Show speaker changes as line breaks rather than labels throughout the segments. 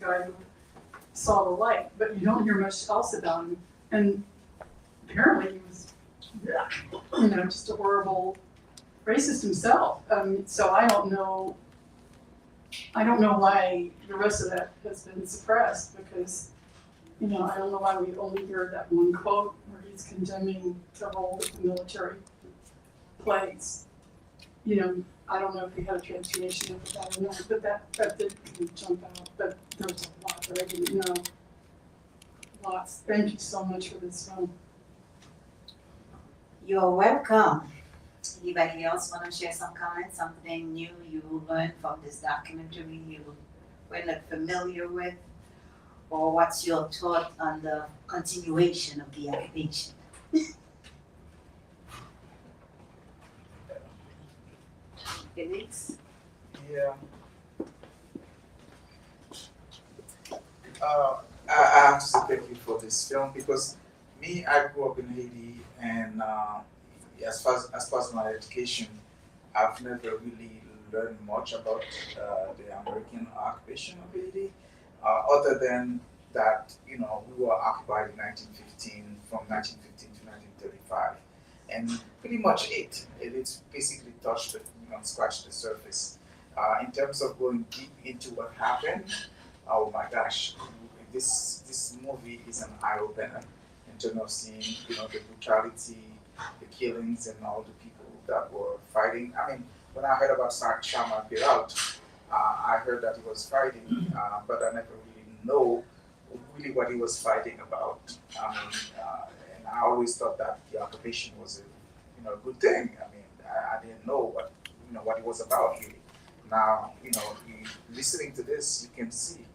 guy who saw the light, but you don't hear much else about him. And apparently he was, just a horrible racist himself. So I don't know why the rest of that has been suppressed because, I don't know why we only hear that one quote where he's condemning the role that the military plays. I don't know if he had a translation of that or not, but that did kind of jump out. But there was a lot that I didn't know. Lots. Thank you so much for this film.
You're welcome. Anybody else want to share some comments, something new you learned from this documentary you were not familiar with? Or what's your thought on the continuation of the occupation? Felix?
Yeah. I have to say thank you for this film because I grew up in Haiti, and as far as my education, I've never really learned much about the American occupation of Haiti, other than that, we were occupied in 1915, from 1915 to 1935, and pretty much it's basically touched the, scratched the surface. In terms of going deep into what happened, oh my gosh, this movie is an eye opener in terms of seeing, the brutality, the killings, and all the people that were fighting. I mean, when I heard about Shaman Peralt, I heard that he was fighting, but I never really know what he was fighting about. And I always thought that the occupation was a good thing. I mean, I didn't know what it was about really. Now, listening to this, you can see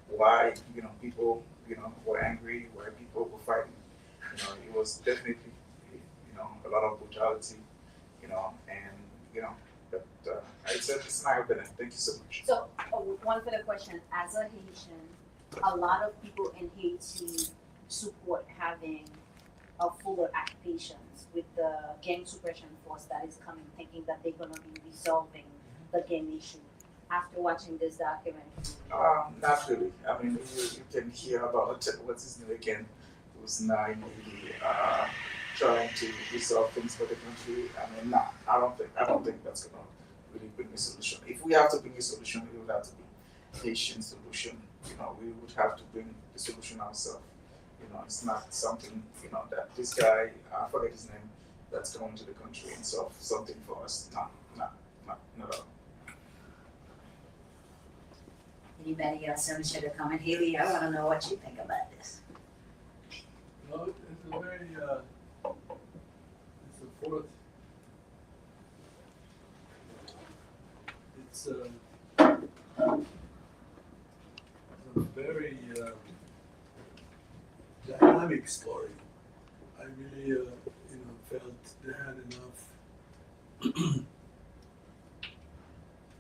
why, people, were angry, why people were fighting. It was definitely, a lot of brutality, and, but it's an eye opener. Thank you so much.
So, one further question. As a Haitian, a lot of people in Haiti support having a fuller occupations with the gang suppression force that is coming, thinking that they're going to be resolving the gang issue. After watching this documentary?
Not really. I mean, you can hear about what's his name again, who's now in Haiti, trying to resolve things for the country. I mean, nah, I don't think that's gonna really bring a solution. If we have to bring a solution, it would have to be Haitian solution. We would have to bring the solution ourselves. It's not something, that this guy, I forget his name, that's coming to the country and solve something for us. No, not at all.
Anybody else want to share a comment? Haley, I want to know what you think about this.
No, it's a very, it's a fourth. It's a very dynamic story. I really, felt they had enough.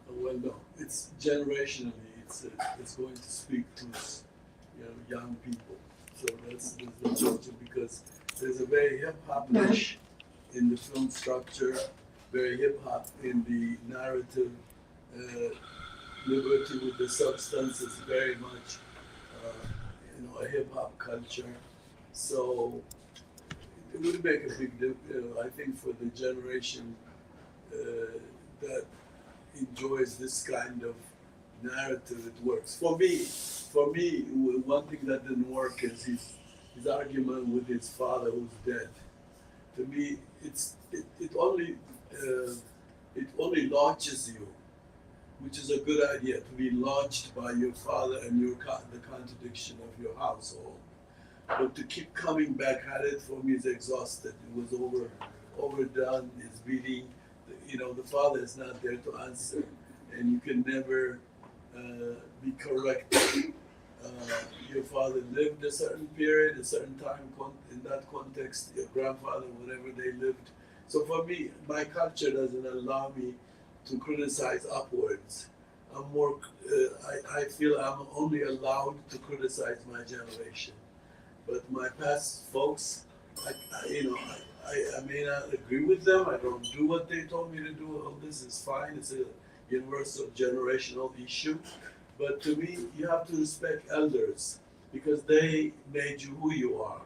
Well, no, it's generationally. It's going to speak to young people. So that's the question, because there's a very hip hop-ish in the film structure, very hip hop in the narrative. Liberty with the substance is very much, a hip hop culture. So it would make a big difference. I think for the generation that enjoys this kind of narrative, it works. For me, one thing that didn't work is his argument with his father who's dead. To me, it only launches you, which is a good idea, to be launched by your father and the contradiction of your household. But to keep coming back at it, for me, is exhausted. It was overdone. It's beating. The father is not there to answer, and you can never be corrected. Your father lived a certain period, a certain time in that context, your grandfather, whatever they lived. So for me, my culture doesn't allow me to criticize upwards. I'm more, I feel I'm only allowed to criticize my generation. But my past folks, I may not agree with them. I don't do what they told me to do. Oh, this is fine. It's a universal generational issue. But to me, you have to respect elders because they made you who you are.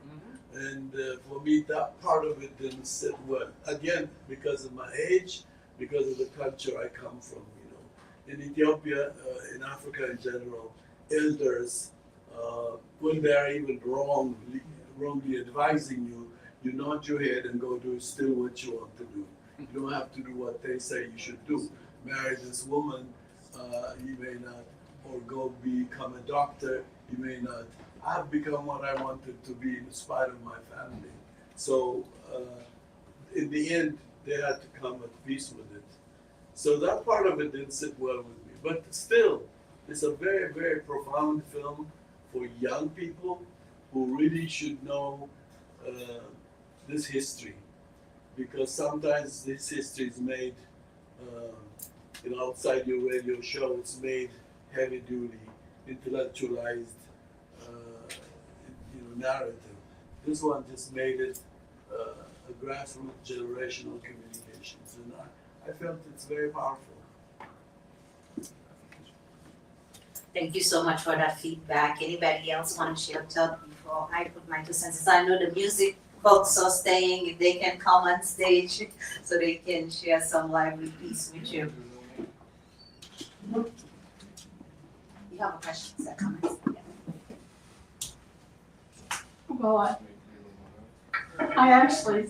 And for me, that part of it didn't sit well. Again, because of my age, because of the culture I come from. You know, in Ethiopia, in Africa in general, elders, when they are even wrongly advising you, you nod your head and go do still what you want to do. You don't have to do what they say you should do. Marry this woman, you may not, or go become a doctor, you may not. I've become what I wanted to be in spite of my family. So in the end, they had to come at peace with it. So that part of it didn't sit well with me. But still, it's a very, very profound film for young people who really should know this history. Because sometimes this history is made, outside your radio show, it's made heavy duty, intellectualized, narrative. This one just made it a grassroots generational communications, and I felt it's very powerful.
Thank you so much for that feedback. Anybody else want to share a thought before I put my 2 cents? I know the music folks are staying, if they can come on stage so they can share some lively piece with you. You have a question, or comments?
Well, I actually,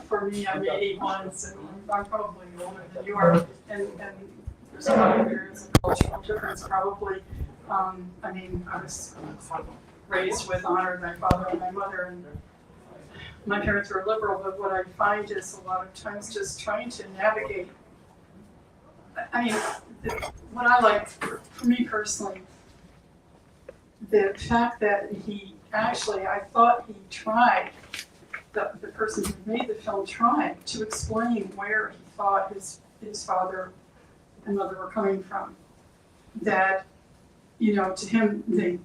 for me, I'm 81, so I'm probably older than you are, and there's a lot of years of cultural difference probably. I was raised with honored my father and my mother, and my parents were liberal, but what I find is a lot of times just trying to navigate. What I like, for me personally, the fact that he actually, I thought he tried, the person who made the film tried to explain where he thought his father and mother were coming from. That, to him, they,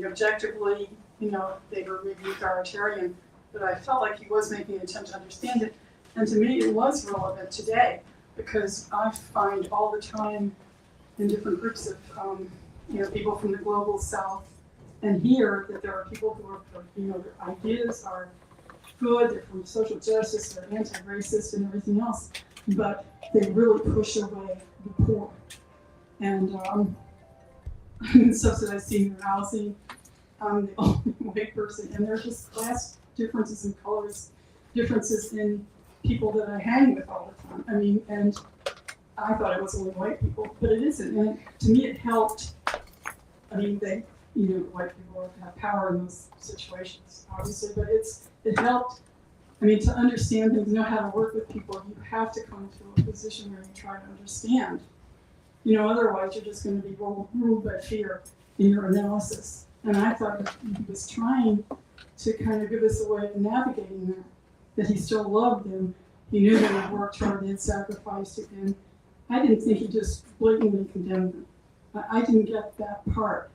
objectively, they were maybe authoritarian, but I felt like he was making an attempt to understand it. And to me, it was relevant today, because I find all the time in different groups of, people from the global south and here, that there are people who are, their ideas are good, they're from social justice, they're anti-racist and everything else, but they really push away the poor. And in subsidized senior housing, I'm the only white person, and there's just class differences in colors, differences in people that I hang with all the time. And I thought it was only white people, but it isn't. And to me, it helped. They, white people have power in those situations, obviously, but it helped. To understand things, know how to work with people, you have to come to a position where you try to understand. Otherwise you're just going to be ruled by fear in your analysis. And I thought he was trying to kind of give us a way of navigating that he still loved them. He knew they had worked hard, they had sacrificed it, and I didn't think he just blatantly condemned them. I didn't get that part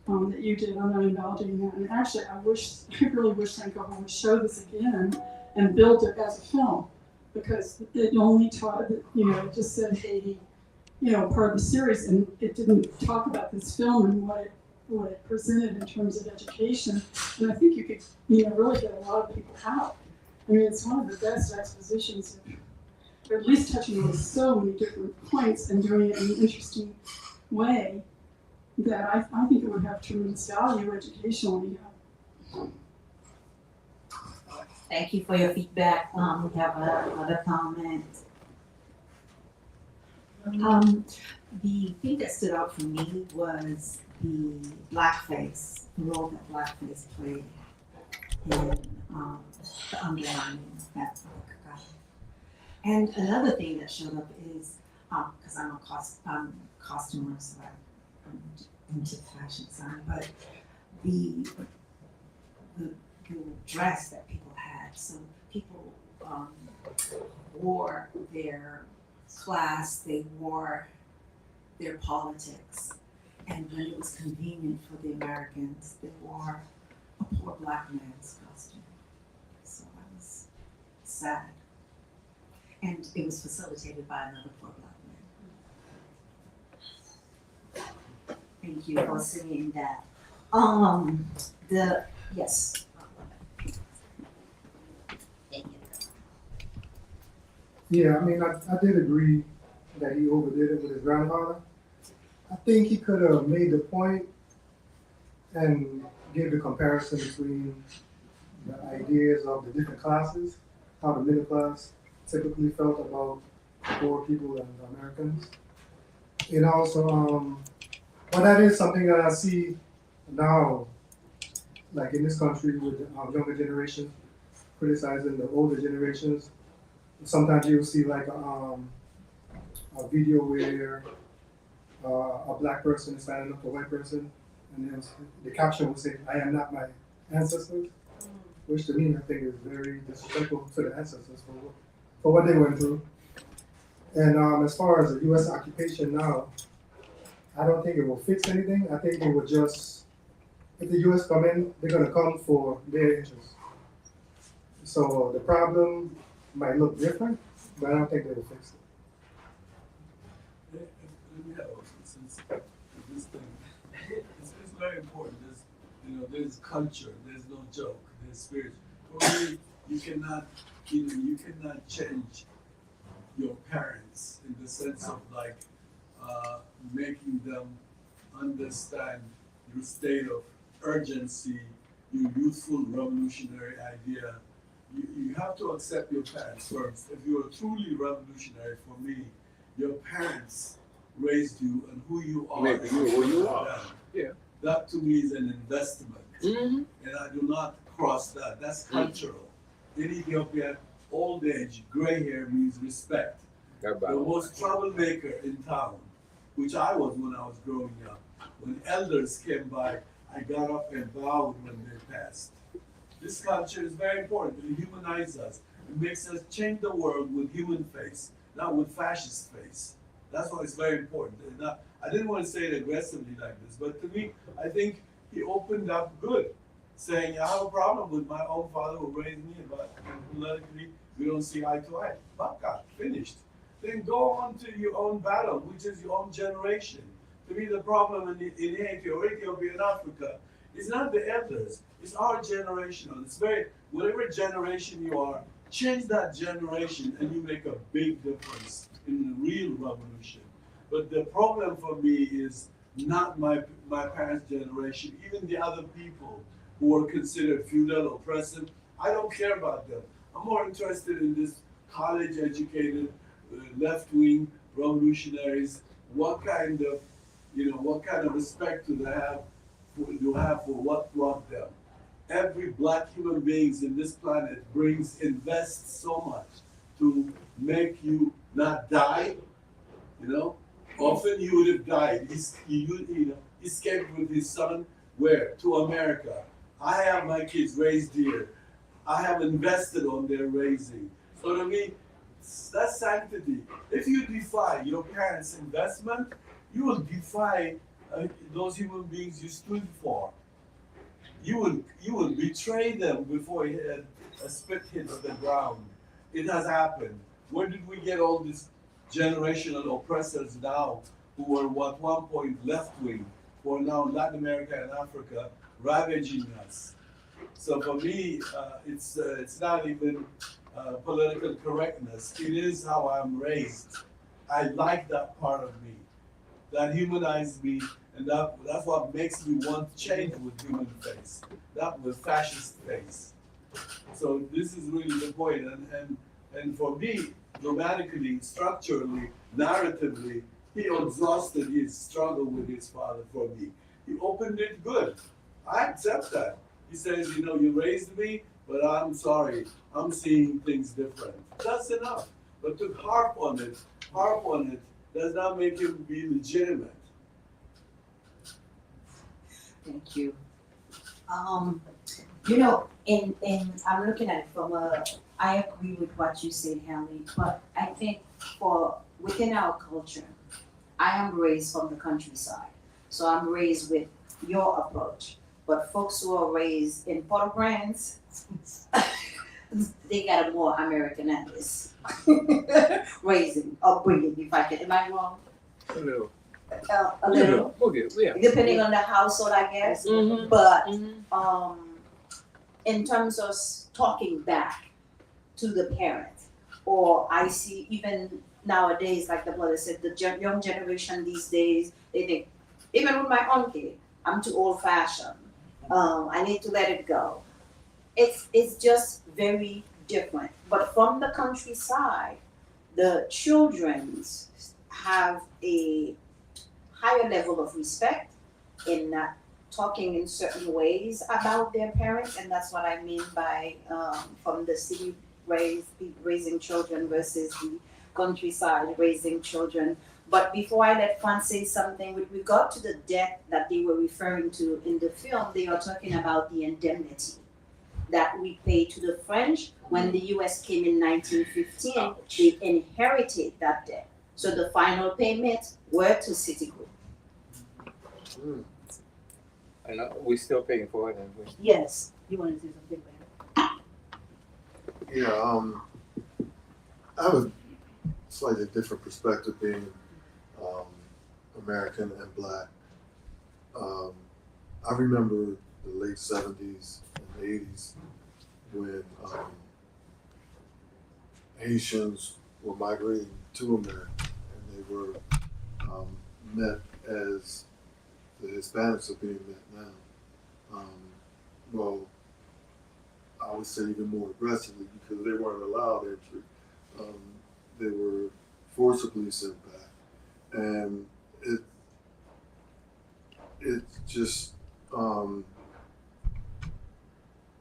that you did. I'm not invalidating that. And actually, I really wish Sankofa would show this again and build it as a film, because it only taught, it just said Haiti, part of the series, and it didn't talk about this film and what it presented in terms of education. And I think you could, really get a lot of people out. It's one of the best expositions of, or at least touching on so many different points and doing it in an interesting way, that I think it would have tremendous value educationally.
Thank you for your feedback. We have another comment.
The thing that stood out for me was the blackface, the role that blackface played in the underlining of that book. And another thing that showed up is, because I'm a costumer, so I'm into the fashion side, but the dress that people had. So people wore their class, they wore their politics, and when it was convenient for the Americans, they wore a poor black man's costume. So I was sad. And it was facilitated by another poor black man. Thank you for saying that. Yes.
Yeah, I mean, I did agree that he overdid it with his grandfather. I think he could have made the point and gave the comparison between the ideas of the different classes, how the middle class typically felt about poor people and Americans. And also, but that is something that I see now, like in this country with the younger generation criticizing the older generations. Sometimes you'll see like a video where a black person is standing up to a white person, and then the caption will say, "I am not my ancestors," which to me I think is very disrespectful to the ancestors for what they went through. And as far as the U.S. occupation now, I don't think it will fix anything. I think it will just, if the U.S. come in, they're gonna come for their interests. So the problem might look different, but I don't think they will fix it.
Let me have since this thing, it's very important. There's culture, there's no joke, there's spirit. For me, you cannot change your parents in the sense of like making them understand your state of urgency, your youthful revolutionary idea. You have to accept your parents first. If you are truly revolutionary, for me, your parents raised you and who you are.
Maybe you who you are. Yeah.
That to me is an investment.
Mm-hmm.
And I do not cross that. That's cultural. In Ethiopia, old age, gray hair means respect. The most troublemaker in town, which I was when I was growing up, when elders came by, I got up and bowed when they passed. This culture is very important. It humanizes us. It makes us change the world with human face, not with fascist face. That's why it's very important. I didn't want to say it aggressively like this, but to me, I think he opened up good, saying, I have a problem with my own father who raised me, but politically, we don't see eye to eye. Baka, finished. Then go on to your own battle, which is your own generation. To me, the problem in Haiti or Ethiopia and Africa is not the elders, it's our generational. It's whatever generation you are, change that generation and you make a big difference in the real revolution. But the problem for me is not my parents' generation, even the other people who are considered feudal, oppressive. I don't care about them. I'm more interested in this college-educated, left-wing revolutionaries. What kind of respect do they have for what brought them? Every black human being in this planet invests so much to make you not die. Often you would have died. He escaped with his son where? To America. I have my kids raised here. I have invested on their raising. So to me, that's sanctity. If you defy your parents' investment, you will defy those human beings you stood for. You will betray them before a spit hits the ground. It has happened. Where did we get all these generational oppressors now who were at one point left wing, who are now Latin America and Africa ravaging us? So for me, it's not even political correctness. It is how I'm raised. I like that part of me. That humanized me, and that's what makes me want change with human face, not with fascist face. So this is really the point. And for me, dramatically, structurally, narratively, he exhausted his struggle with his father for me. He opened it good. I accept that. He says, you raised me, but I'm sorry, I'm seeing things different. That's enough. But to harp on it does not make him be legitimate.
Thank you. And I'm looking at it I agree with what you said, Henry, but I think within our culture, I am raised from the countryside. So I'm raised with your approach. But folks who are raised in Port-au-Prince, they got a more Americanized upbringing, if I can. Am I wrong?
No.
a little,
We'll get, yeah.
depending on the household, I guess.
Mhm.
But
Mhm.
in terms of talking back to the parents, or I see even nowadays, like the brother said, the young generation these days, they think, even with my own kid, I'm too old fashioned. I need to let it go. It's just very different. But from the countryside, the children's have a higher level of respect in not talking in certain ways about their parents, and that's what I mean by from the city raising children versus the countryside raising children. But before I let Fran say something, with regard to the debt that they were referring to in the film, they are talking about the indemnity that we paid to the French when the US came in 1915.
Ouch.
They inherited that debt. So the final payments were to Citigroup.
And we still paying for it, and we.
Yes. You want to say something, Ben?
Yeah, I have a slightly different perspective being American and black. I remember the late 70s and 80s when Haitians were migrating to America and they were met as the Hispanics are being met now. Well, I would say even more aggressively because they weren't allowed entry. They were forcibly sent back, and it just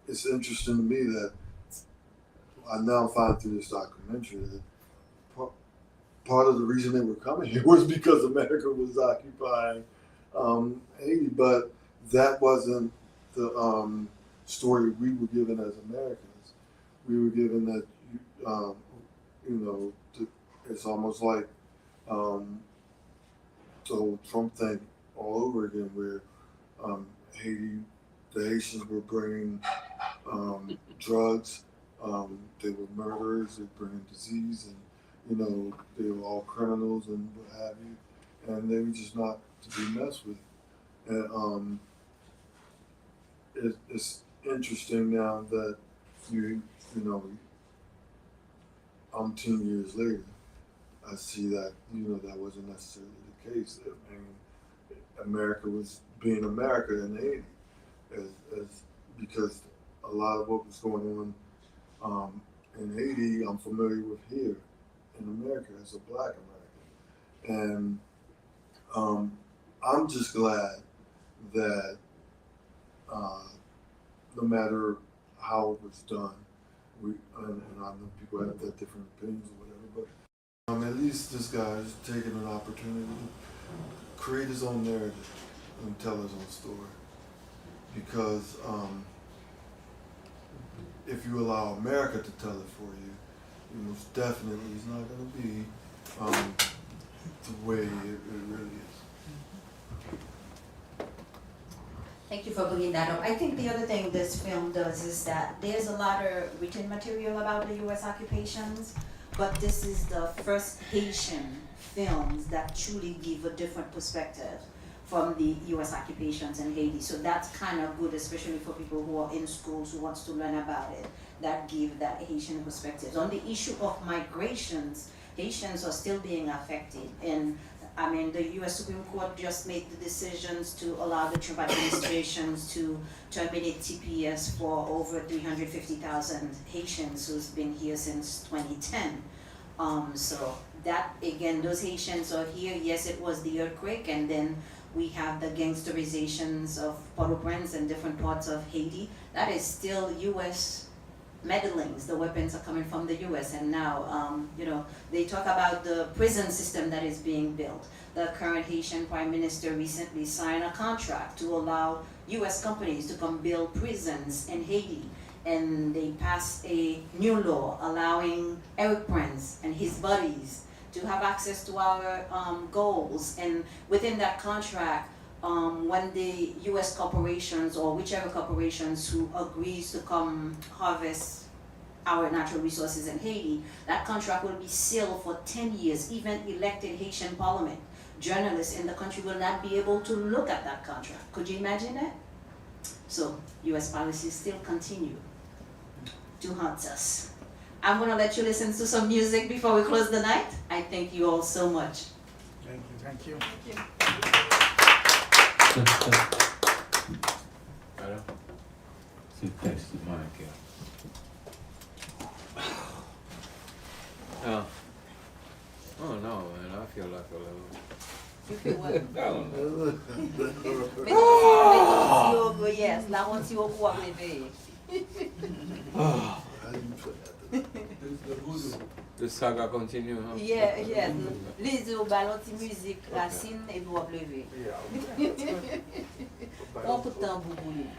it's interesting to me that I now find through this documentary that part of the reason they were coming here was because America was occupying Haiti, but that wasn't the story we were given as Americans. We were given that, it's almost like the whole Trump thing all over again, where the Haitians were bringing drugs, they were murderers, they were bringing disease, and they were all criminals and what have you, and they were just not to be messed with. And it's interesting now that umpteen years later, I see that that wasn't necessarily the case. I mean, America was being America in Haiti, as because a lot of what was going on in Haiti, I'm familiar with here in America as a Black American, and I'm just glad that no matter how it was done, and I know people have that different opinions or whatever, but at least this guy is taking an opportunity to create his own narrative and tell his own story. Because if you allow America to tell it for you, most definitely it's not going to be the way it really is.
Thank you for bringing that up. I think the other thing this film does is that there's a lot of written material about the U.S. occupations, but this is the first Haitian films that truly give a different perspective from the U.S. occupations in Haiti. So that's kind of good, especially for people who are in schools who wants to learn about it, that give that Haitian perspectives. On the issue of migrations, Haitians are still being affected. And I mean, the U.S. Supreme Court just made the decisions to allow the Trump administrations to terminate TPS for over 350,000 Haitians who's been here since 2010. So that, again, those Haitians are here. Yes, it was the earthquake, and then we have the gangsterizations of Port-au-Prince and different parts of Haiti. That is still U.S. meddlings. The weapons are coming from the U.S. and now, they talk about the prison system that is being built. The current Haitian Prime Minister recently signed a contract to allow U.S. companies to come build prisons in Haiti. And they passed a new law allowing Eric Prince and his buddies to have access to our goals. And within that contract, when the U.S. corporations or whichever corporations who agrees to come harvest
our natural resources in Haiti, that contract will be sealed for 10 years. Even elected Haitian parliament, journalists in the country will not be able to look at that contract. Could you imagine that? So US policies still continue to haunt us. I'm gonna let you listen to some music before we close the night. I thank you all so much.
Thank you.
Alors, c'est test marqué. Oh. Oh no, man, I feel like a little.
You feel what?
I don't know.
Yes, la one si vous lever.
Oh,
How do you put that?
It's the voodoo.
the saga continue, huh?
Yeah, yes. Les yeux ballon ti musique racine et vous lever. On peut t'en boubouler.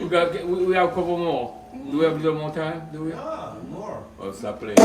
we have a couple more. Do we have a little more time? Do we?
Ah, more.
Oh, stop playing.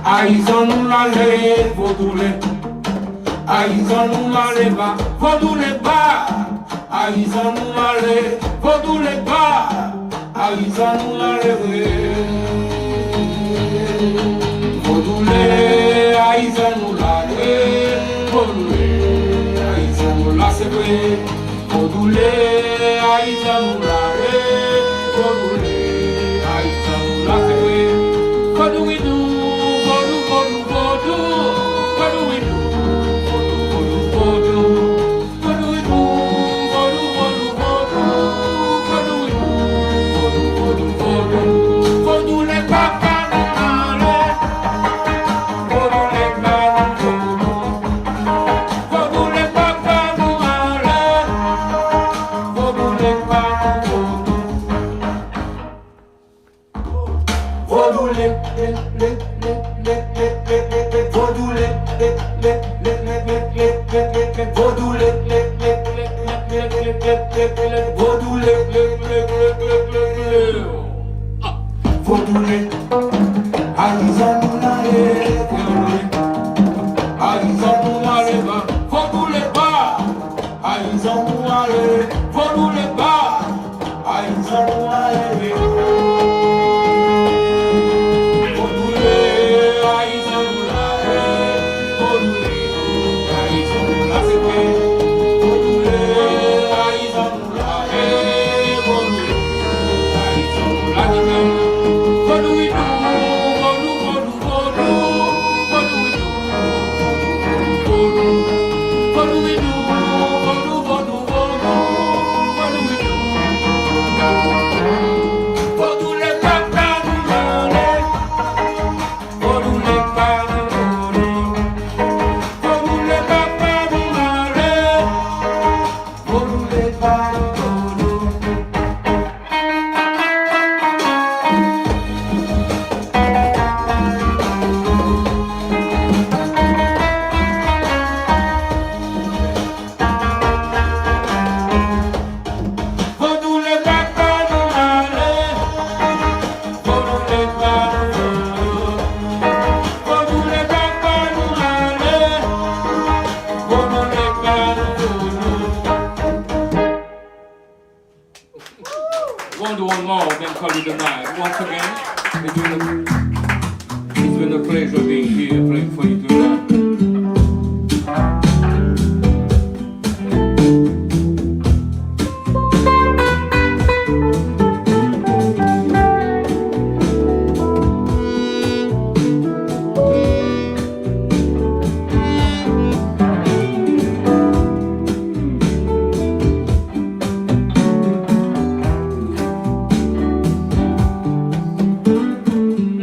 Ayizan la le vodule, Haitian nous malé va, faut les pas. Haitian nous malé, faut les pas. Haitian nous malé, faut les Haitian nous malé, faut les Haitian nous la c'est vrai. Faut les Haitian nous malé, faut les Haitian nous la c'est vrai. What do we do? What do we do? What do we do? We'll do one more, then call it a night. Once again, it's been a pleasure being here, playing for you tonight.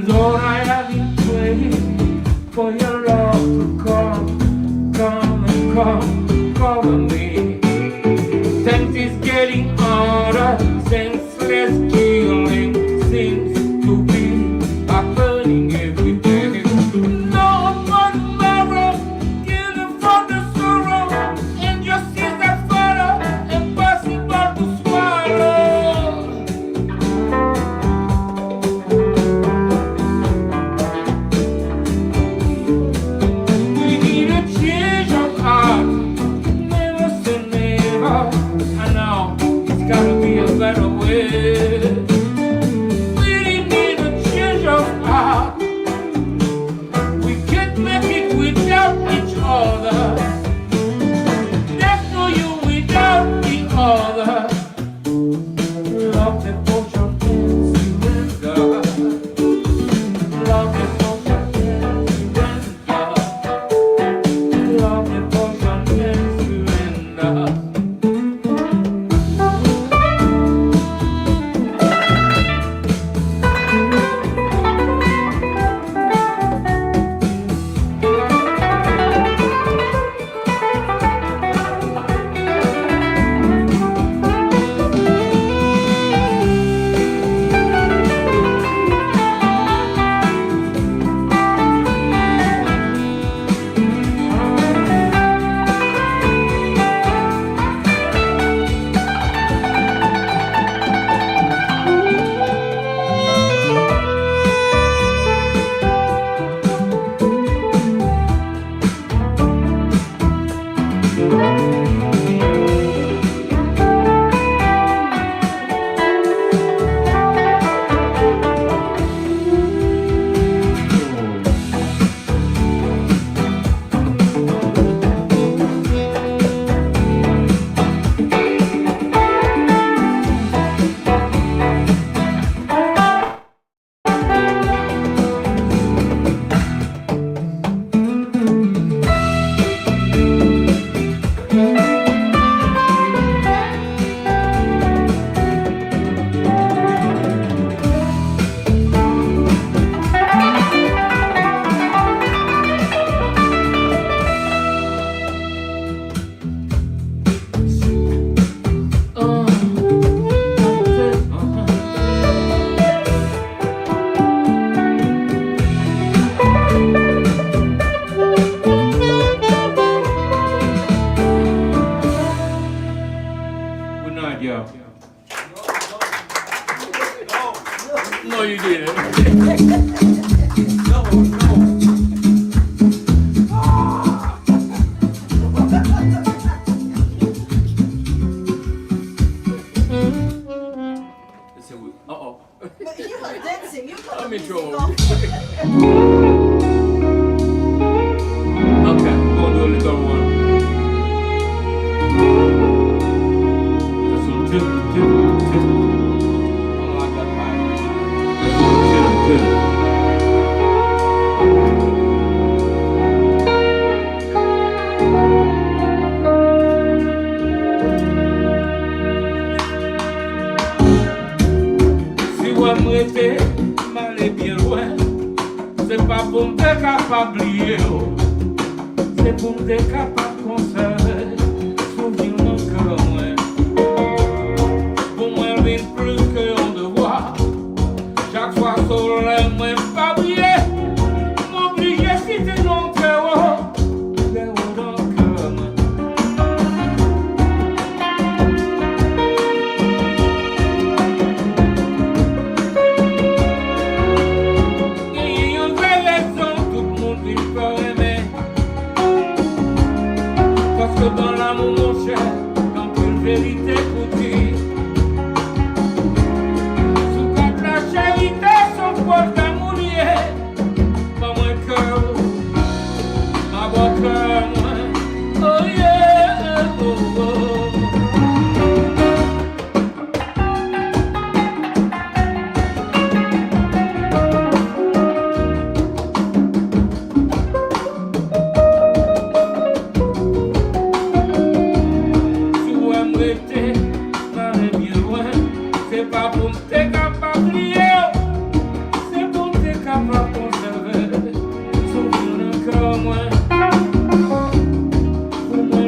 Lord, I have been praying for your love to come and cover me. Things is getting harder, senseless killing seems to be happening every day. No one borrow, killing for the sorrow, and just is that follow, impossible to swallow. We need a change of heart, never say Good night, y'all.
No, you didn't. Uh-oh.
You were dancing, you put
I'm
the
in
music
trouble.
on.
Okay, we're gonna do a little one. This one, two. Oh, I got mine. This one, two. Si vous m'arrêtez, m'allez bien loin. C'est pas pour me capable oublier, c'est pour me capable conserver. Souvenir mon cœur moins. Pour moi, rien plus que un devoir. Chaque fois soleil, moi pas briller. M'oublier si t'es non cœur, cœur dans le cœur. Et une vraie raison, tout le monde il peut aimer. Parce que dans l'amour, mon cher, quand une vérité pour dire. Sous quand la charité, son poil d'amour lié. Pas moins cœur, ma voix cœur, moi. Oh yeah, oh oh. Si vous m'arrêtez, m'allez bien loin. C'est pas pour me capable oublier, c'est pour me capable conserver. Souvenir d'un cœur moins. Pour moi,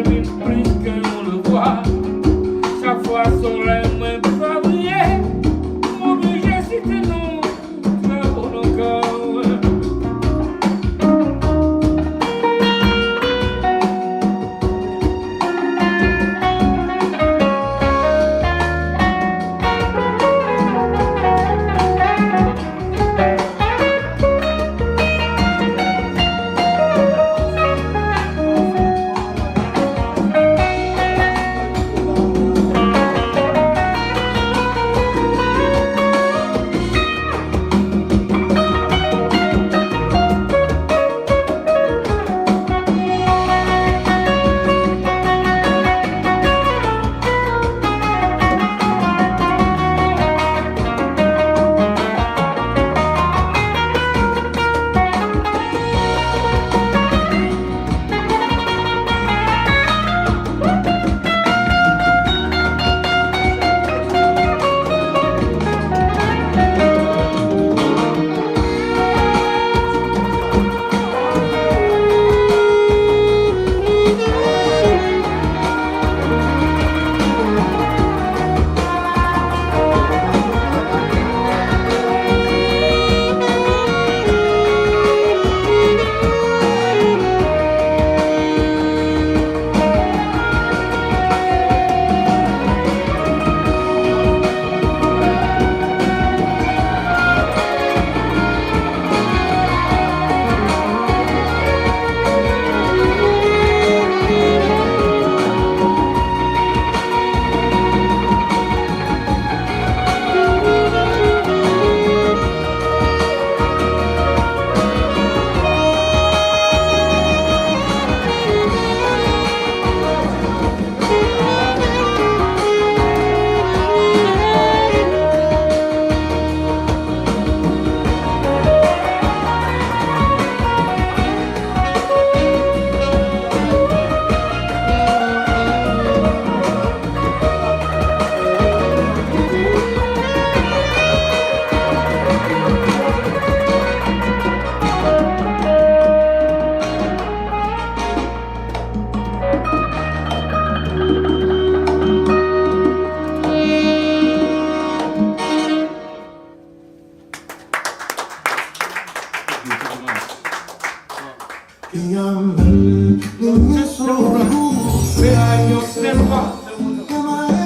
Ferraillon c'est roi,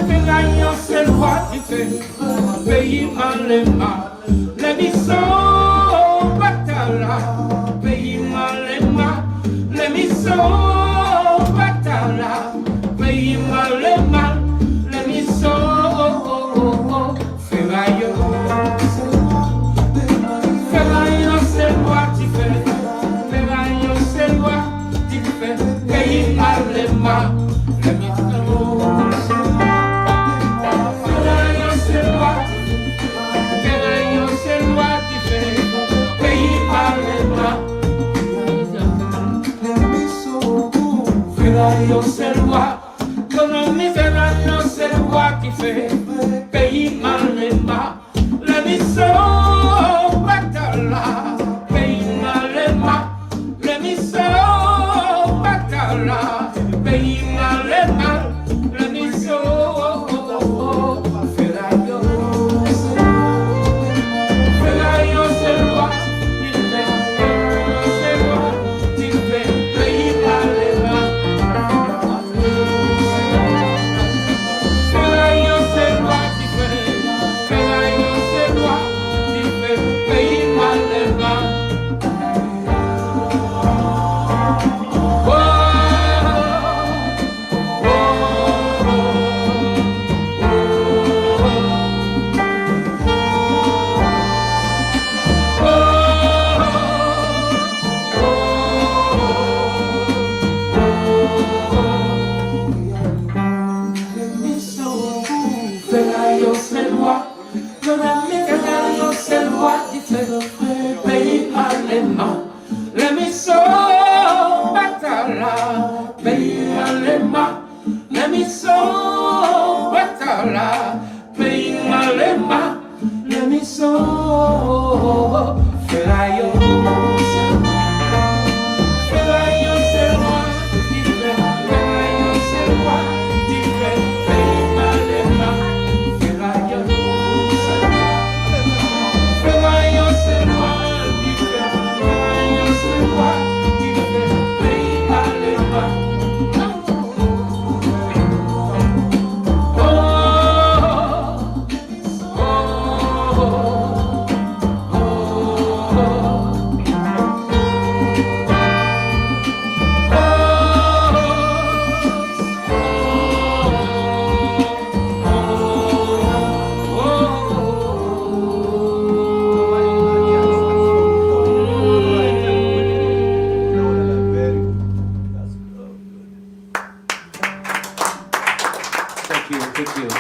Ferraillon c'est roi qui fait pays mal et mal. Les missons batala, pays mal et mal. Les missons batala, pays mal et mal. Les missons Ferraillon. Ferraillon c'est roi qui fait, Ferraillon c'est roi qui fait pays mal et mal. Les missons Ferraillon c'est roi, Ferraillon c'est roi qui fait pays mal et mal. Ferraillon c'est roi, Ferraillon c'est roi qui fait pays mal et mal. Les missons batala, pays mal et mal. Les missons batala, pays mal et mal. Les missons Ferraillon. Ferraillon c'est roi, il fait, Ferraillon c'est roi, il fait pays mal et mal. Ferraillon c'est roi qui fait, Ferraillon c'est roi qui fait pays mal et mal. Ferraillon c'est roi, Ferraillon c'est roi qui fait pays mal et mal. Les missons batala, pays mal et mal. Les missons batala, pays mal et mal. Les missons Ferraillon. Ferraillon c'est roi qui fait, Ferraillon c'est roi qui fait pays mal et mal. Ferraillon. Ferraillon c'est roi qui fait, Ferraillon c'est roi qui fait pays mal et mal. Thank you.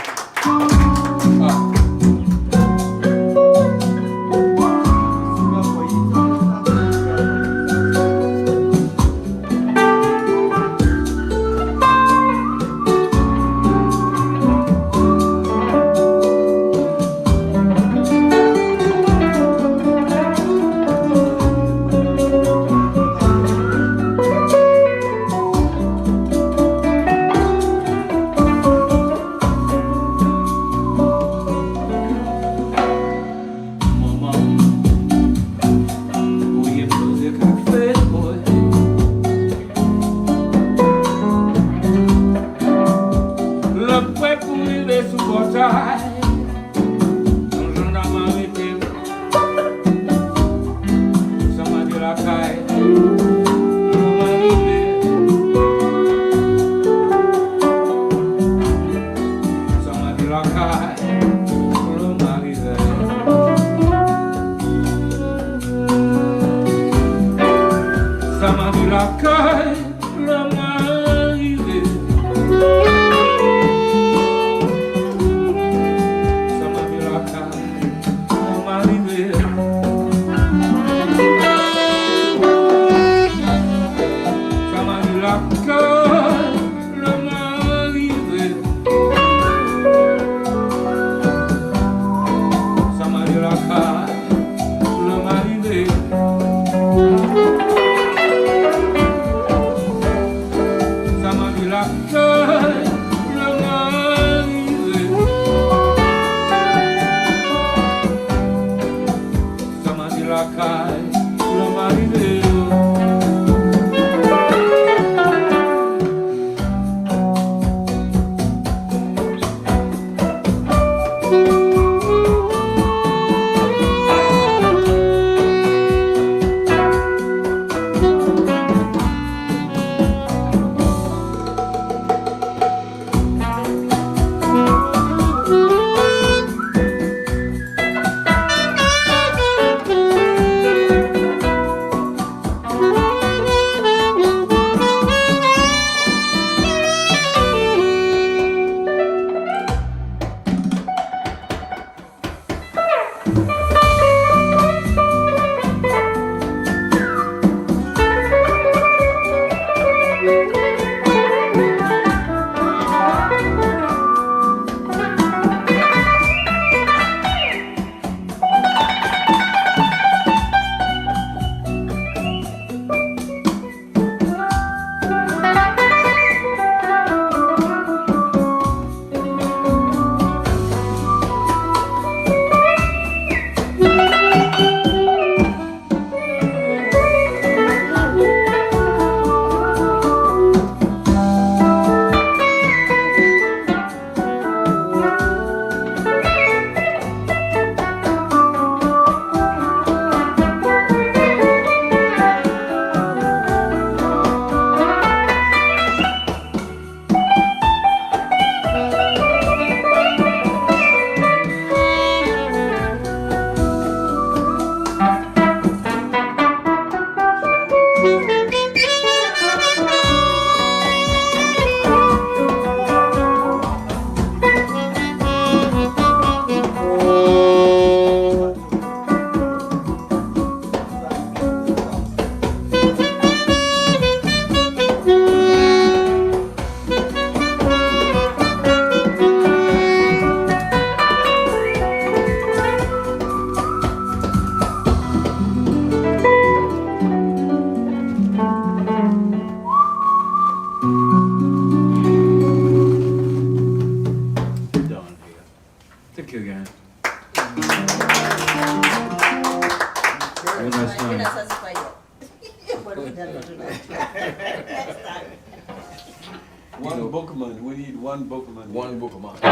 One bookman. We need one bookman.
One book a month.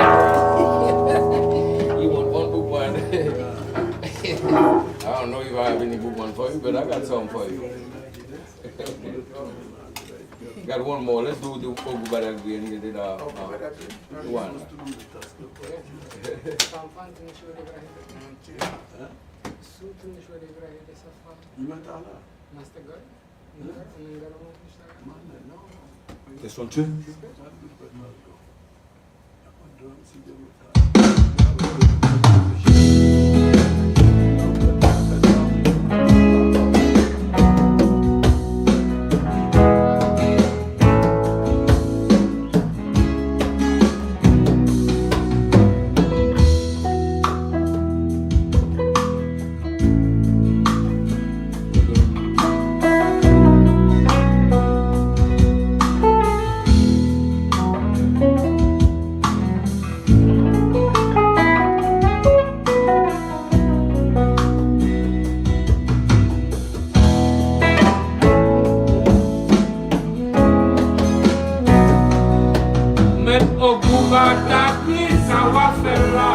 You want one book one? I don't know if I have any book one for you, but I got some for you. Got one more. Let's do the Ogu Badagri and get it one. This one too?
Met okubata krisa wafela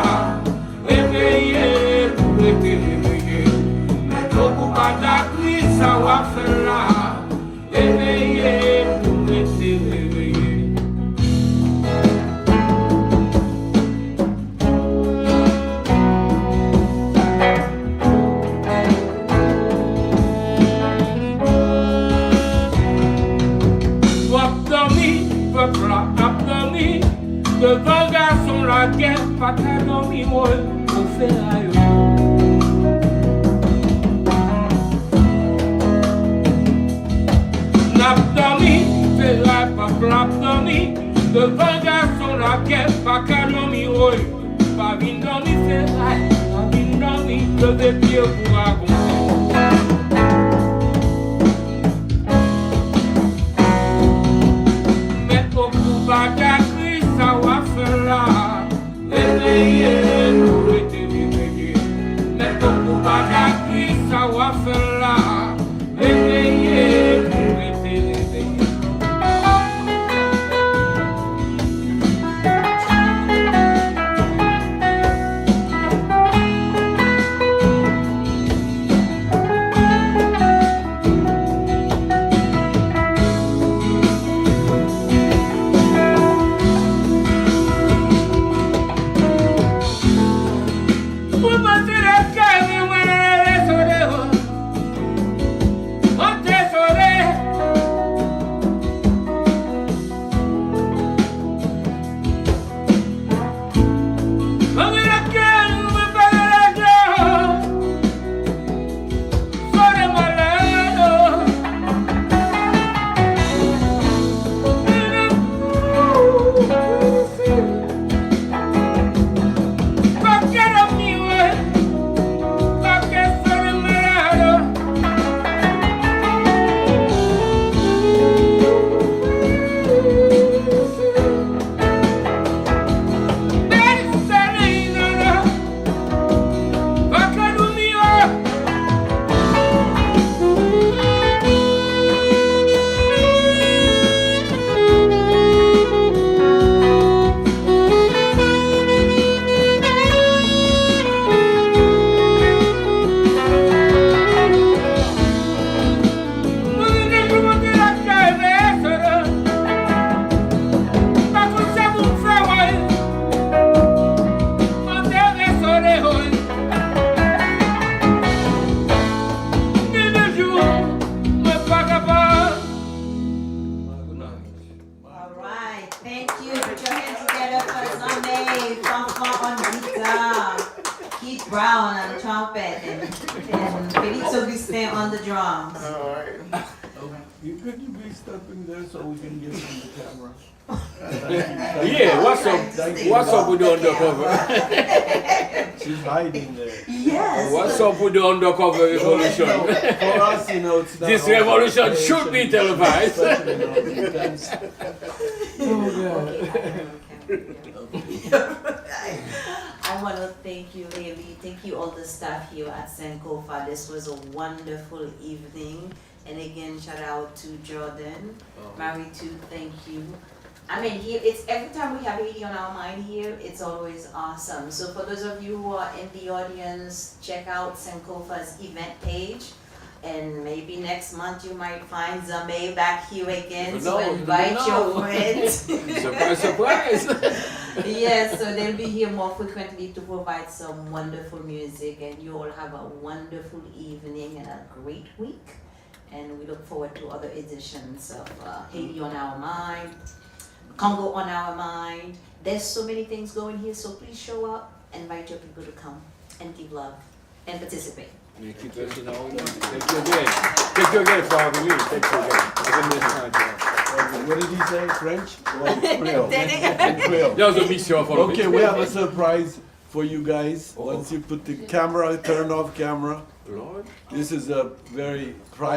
Eveye kurete eveye Met okubata krisa wafela Eveye kurete eveye Swap dormi, peuple a dormi Devant garçon la guerre, pas qu'à dormir moi au ferraille. N'a dormi, ferraille, peuple a dormi Devant garçon la guerre, pas qu'à dormir moi pas vin dormir ferraille, pas vin dormir lever pied pour raconter. Mais au coup badakri sa wafela Eveye kurete eveye Mais au coup badakri sa wafela Eveye kurete eveye
Brown on the trumpet and Felix Augustin on the drums.
You could you be stepping there so we can get on the camera?
Yeah, what's up with the undercover?
She's hiding there.
Yes.
What's up with the undercover revolution?
For us, you know, it's not
This revolution should be televised.
Oh God.
I want to thank you, Haley. Thank you, all the staff here at Sankofa. This was a wonderful evening. And again, shout out to Jordan. Mary too, thank you. I mean, here, it's every time we have Haiti on Our Mind here, it's always awesome. So for those of you who are in the audience, check out Sankofa's event page. And maybe next month you might find Zame back here again to invite your friends.
Surprise, surprise.
Yes, so they'll be here more frequently to provide some wonderful music, and you all have a wonderful evening and a great week. And we look forward to other editions of Haiti on Our Mind, Congo on Our Mind. There's so many things going here, so please show up, invite your people to come and give love and participate.
Thank you again. Thank you again for having me. Thank you again. Have a nice time.
What did he say? French? Well, Creole. Creole.
That was a mixture of all of it.
Okay, we have a surprise for you guys. Once you put the camera, turn off camera.
Lord.
This is a very private.